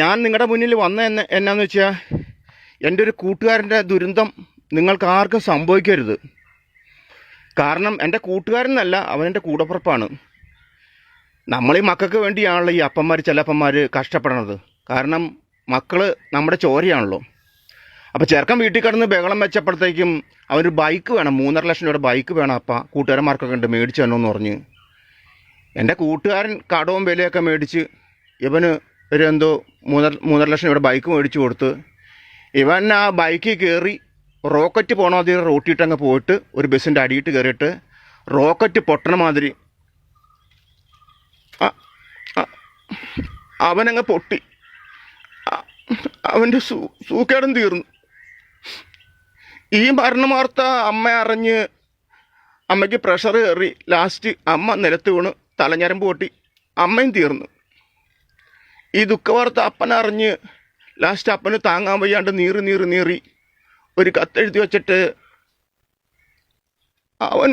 ഞാൻ നിങ്ങളുടെ മുന്നിൽ എന്നാന്ന് വെച്ചാൽ എൻ്റെ ഒരു കൂട്ടുകാരൻ്റെ ദുരന്തം നിങ്ങൾക്ക് ആർക്കും സംഭവിക്കരുത്. കാരണം എൻ്റെ കൂട്ടുകാരനല്ല, അവനെൻ്റെ കൂടപ്പുറപ്പാണ്. നമ്മളീ മക്കൾക്ക് വേണ്ടിയാണല്ലോ ഈ ചിലപ്പന്മാർ കഷ്ടപ്പെടണത്. കാരണം മക്കൾ നമ്മുടെ ചോരയാണല്ലോ. അപ്പോൾ ചെറുക്കൻ വീട്ടിൽ കിടന്ന് ബഹളം വെച്ചപ്പോഴത്തേക്കും അവനൊരു ബൈക്ക് വേണം, 3.5 ലക്ഷം രൂപയുടെ ബൈക്ക് വേണം. കൂട്ടുകാരന്മാർക്കൊക്കെ ഉണ്ട്, മേടിച്ചു തന്നെന്ന് പറഞ്ഞ് എൻ്റെ കൂട്ടുകാരൻ കടവും വിലയൊക്കെ മേടിച്ച് ഇവന് ഒരു എന്തോ 3.5 ലക്ഷം രൂപയുടെ ബൈക്ക് മേടിച്ചു കൊടുത്ത് ഇവൻ ആ ബൈക്കിൽ കയറി റോക്കറ്റ് പോകണ മാതിരി റോട്ടിയിട്ടങ്ങ് പോയിട്ട് ഒരു ബസ്സിൻ്റെ അടിയിട്ട് കയറിയിട്ട് റോക്കറ്റ് പൊട്ടണ മാതിരി അവനങ്ങ് പൊട്ടി. അവൻ്റെ സൂക്കേടും തീർന്നു. ഈ മരണവാർത്ത അമ്മ അറിഞ്ഞ് അമ്മയ്ക്ക് പ്രഷർ കയറി. ലാസ്റ്റ് അമ്മ നിലത്ത് വീണ് തലഞ്ഞരമ്പ് പൊട്ടി, അമ്മയും തീർന്നു. ഈ ദുഃഖവാർത്ത അപ്പനറിഞ്ഞ് ലാസ്റ്റ് അപ്പന് താങ്ങാൻ വയ്യാണ്ട് നീറി ഒരു കത്തെഴുതി വച്ചിട്ട് അവൻ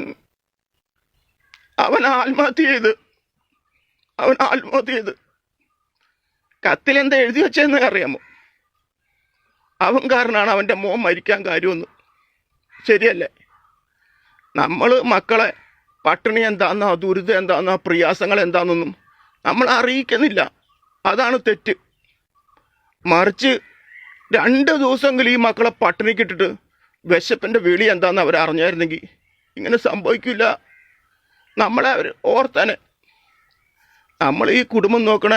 ആത്മഹത്യ ചെയ്ത് കത്തിലെന്താ എഴുതി വെച്ചതെന്ന് അറിയാമോ? അവൻ കാരണമാണ് അവൻ്റെ മോൻ മരിക്കാൻ കാര്യമൊന്നും. ശരിയല്ലേ? നമ്മൾ മക്കളെ പട്ടിണി എന്താണെന്നോ ദുരിതം എന്താണെന്നോ പ്രയാസങ്ങൾ എന്താണെന്നൊന്നും നമ്മൾ അറിയിക്കുന്നില്ല. അതാണ് തെറ്റ്. മറിച്ച് 2 ദിവസമെങ്കിലും ഈ മക്കളെ പട്ടിണിക്കിട്ടിട്ട് വിശപ്പിൻ്റെ വിളി എന്താണെന്ന് അവർ അറിഞ്ഞായിരുന്നെങ്കിൽ ഇങ്ങനെ സംഭവിക്കില്ല. നമ്മളെ അവർ ഓർത്താനെ. നമ്മൾ ഈ കുടുംബം നോക്കണ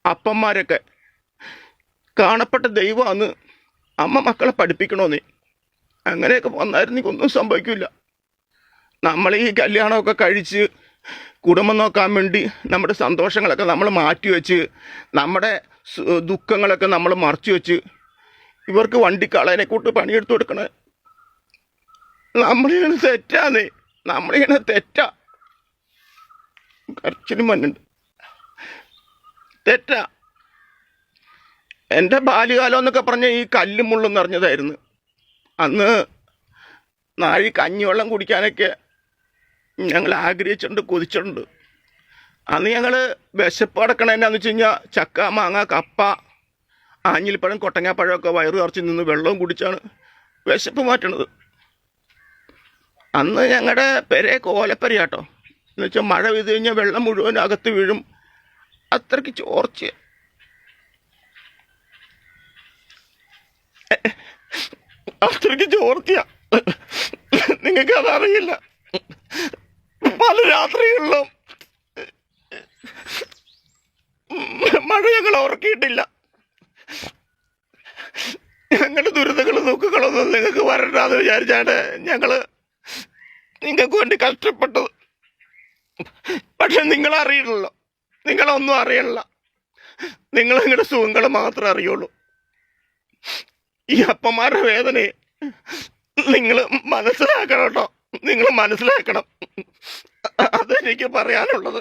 അപ്പന്മാരൊക്കെ കാണപ്പെട്ട ദൈവമാണ്. അമ്മ മക്കളെ പഠിപ്പിക്കണമെന്നേ. അങ്ങനെയൊക്കെ വന്നായിരുന്നെങ്കിൽ ഒന്നും സംഭവിക്കില്ല. നമ്മൾ ഈ കല്യാണമൊക്കെ കഴിച്ച് കുടുംബം നോക്കാൻ വേണ്ടി നമ്മുടെ സന്തോഷങ്ങളൊക്കെ നമ്മൾ മാറ്റിവെച്ച് നമ്മുടെ ദുഃഖങ്ങളൊക്കെ നമ്മൾ മറച്ചു വെച്ച് ഇവർക്ക് വണ്ടിക്കാളനെ കൂട്ട് പണിയെടുത്ത് കൊടുക്കണേ. നമ്മളിങ്ങനെ തെറ്റാന്നേ, നമ്മളിങ്ങനെ തെറ്റാ. കരച്ചിലും മണ്ണുണ്ട്. തെറ്റാ. എൻ്റെ ബാല്യകാലം എന്നൊക്കെ പറഞ്ഞ ഈ കല്ലും മുള്ളും നിറഞ്ഞതായിരുന്നു. അന്ന് നാഴി കഞ്ഞിവെള്ളം കുടിക്കാനൊക്കെ ഞങ്ങൾ ആഗ്രഹിച്ചിട്ടുണ്ട്, കൊതിച്ചിട്ടുണ്ട്. അന്ന് ഞങ്ങൾ വിശപ്പ് അടക്കണ എന്നാന്ന് വെച്ച് കഴിഞ്ഞാൽ ചക്ക, മാങ്ങ, കപ്പ, ആഞ്ഞിലിപ്പഴം, കൊട്ടങ്ങാപ്പഴമൊക്കെ വയറ് നിറച്ച് നിന്ന് വെള്ളവും കുടിച്ചാണ് വിശപ്പ് മാറ്റണത്. അന്ന് ഞങ്ങളുടെ പെരെ കോലപ്പരയാട്ടോ. എന്ന് വെച്ചാൽ മഴ പെയ്ത് കഴിഞ്ഞാൽ വെള്ളം മുഴുവൻ അകത്ത് വീഴും. അത്രയ്ക്ക് ചോർച്ച. നിങ്ങൾക്ക് അതറിയില്ല. പല രാത്രികളിലും മഴ ഞങ്ങൾ ഓർക്കിയിട്ടില്ല. ഞങ്ങളുടെ ദുരിതങ്ങളും ദുഃഖങ്ങളൊന്നും നിങ്ങൾക്ക് വരണ്ടാന്ന് വിചാരിച്ചാണ് നിങ്ങൾക്ക് വേണ്ടി കഷ്ടപ്പെട്ടത്. പക്ഷെ നിങ്ങളറിയില്ലല്ലോ, നിങ്ങളൊന്നും അറിയണില്ല. നിങ്ങൾ നിങ്ങളുടെ സുഖങ്ങൾ മാത്രമേ അറിയുള്ളൂ. ഈ അപ്പന്മാരുടെ വേദനയെ നിങ്ങൾ മനസ്സിലാക്കണം കേട്ടോ. നിങ്ങൾ മനസ്സിലാക്കണം. അതെനിക്ക് പറയാനുള്ളത്.